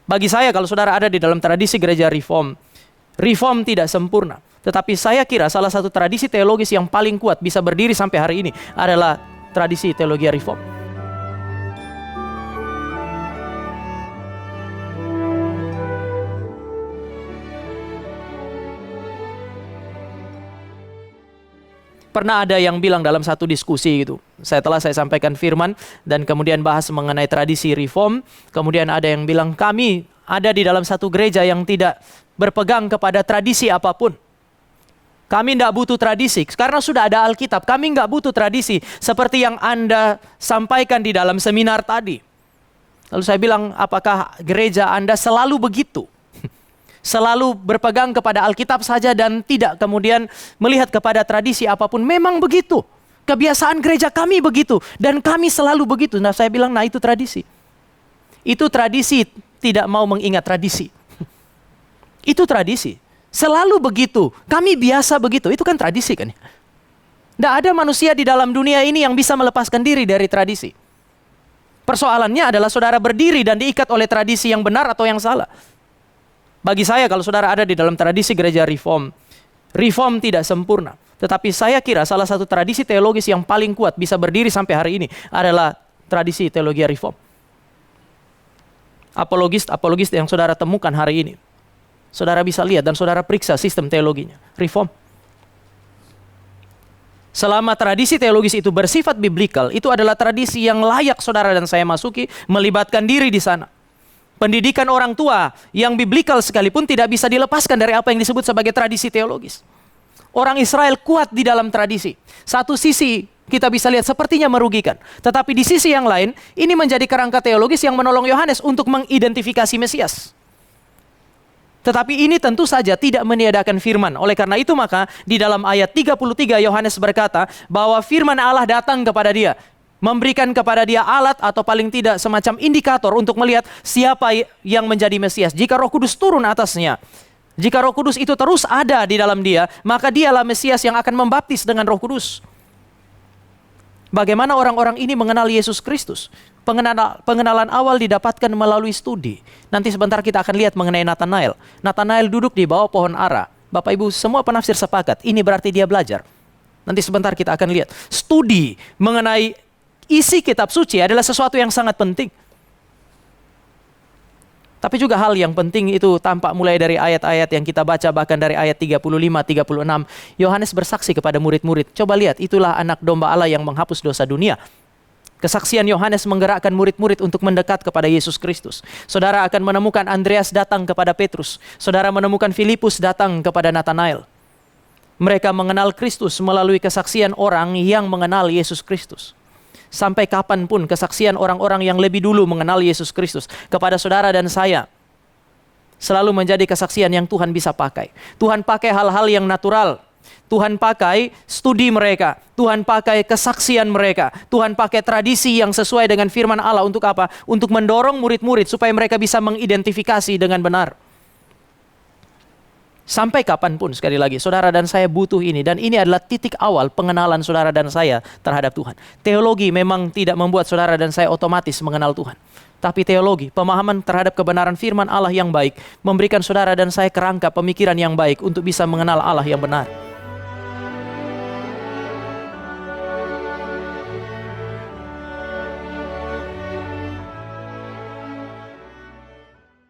Bagi saya, kalau saudara ada di dalam tradisi gereja Reform, Reform tidak sempurna. Tetapi saya kira salah satu tradisi teologis yang paling kuat bisa berdiri sampai hari ini adalah tradisi teologi Reform. Pernah ada yang bilang dalam satu diskusi gitu, setelah saya sampaikan firman dan kemudian bahas mengenai tradisi Reform, kemudian ada yang bilang, kami ada di dalam satu gereja yang tidak berpegang kepada tradisi apapun. Kami tidak butuh tradisi, karena sudah ada Alkitab. Kami nggak butuh tradisi, seperti yang Anda sampaikan di dalam seminar tadi. Lalu saya bilang, apakah gereja Anda selalu begitu? Selalu berpegang kepada Alkitab saja dan tidak kemudian melihat kepada tradisi apapun? Memang begitu. Kebiasaan gereja kami begitu. Dan kami selalu begitu. Nah, saya bilang, nah itu tradisi. Itu tradisi tidak mau mengingat tradisi. Itu tradisi. Selalu begitu. Kami biasa begitu. Itu kan tradisi kan? Tidak ada manusia di dalam dunia ini yang bisa melepaskan diri dari tradisi. Persoalannya adalah saudara berdiri dan diikat oleh tradisi yang benar atau yang salah. Bagi saya, kalau saudara ada di dalam tradisi gereja Reform, Reform tidak sempurna. Tetapi saya kira salah satu tradisi teologis yang paling kuat bisa berdiri sampai hari ini adalah tradisi teologi Reform. Apologis yang saudara temukan hari ini, saudara bisa lihat dan saudara periksa sistem teologinya. Reform. Selama tradisi teologis itu bersifat biblikal, itu adalah tradisi yang layak saudara dan saya masuki, melibatkan diri di sana. Pendidikan orang tua yang biblikal sekalipun tidak bisa dilepaskan dari apa yang disebut sebagai tradisi teologis. Orang Israel kuat di dalam tradisi. Satu sisi kita bisa lihat sepertinya merugikan. Tetapi di sisi yang lain, ini menjadi kerangka teologis yang menolong Yohanes untuk mengidentifikasi Mesias. Tetapi ini tentu saja tidak meniadakan firman. Oleh karena itu maka di dalam ayat 33 Yohanes berkata bahwa firman Allah datang kepada dia. Memberikan kepada dia alat atau paling tidak semacam indikator untuk melihat siapa yang menjadi Mesias. Jika Roh Kudus turun atasnya, jika Roh Kudus itu terus ada di dalam dia, maka dialah Mesias yang akan membaptis dengan Roh Kudus. Bagaimana orang-orang ini mengenal Yesus Kristus? Pengenalan awal didapatkan melalui studi. Nanti sebentar kita akan lihat mengenai Nathanael. Nathanael duduk di bawah pohon ara. Bapak Ibu semua penafsir sepakat, ini berarti dia belajar. Nanti sebentar kita akan lihat. Studi mengenai isi kitab suci adalah sesuatu yang sangat penting. Tapi juga hal yang penting itu tampak mulai dari ayat-ayat yang kita baca, bahkan dari ayat 35, 36. Yohanes bersaksi kepada murid-murid. Coba lihat, itulah anak domba Allah yang menghapus dosa dunia. Kesaksian Yohanes menggerakkan murid-murid untuk mendekat kepada Yesus Kristus. Saudara akan menemukan Andreas datang kepada Petrus. Saudara menemukan Filipus datang kepada Nathanael. Mereka mengenal Kristus melalui kesaksian orang yang mengenal Yesus Kristus. Sampai kapanpun kesaksian orang-orang yang lebih dulu mengenal Yesus Kristus kepada saudara dan saya selalu menjadi kesaksian yang Tuhan bisa pakai. Tuhan pakai hal-hal yang natural. Tuhan pakai studi mereka. Tuhan pakai kesaksian mereka. Tuhan pakai tradisi yang sesuai dengan firman Allah. Untuk apa? Untuk mendorong murid-murid supaya mereka bisa mengidentifikasi dengan benar. Sampai kapanpun, sekali lagi, saudara dan saya butuh ini. Dan ini adalah titik awal pengenalan saudara dan saya terhadap Tuhan. Teologi memang tidak membuat saudara dan saya otomatis mengenal Tuhan. Tapi teologi, pemahaman terhadap kebenaran firman Allah yang baik, memberikan saudara dan saya kerangka pemikiran yang baik untuk bisa mengenal Allah yang benar.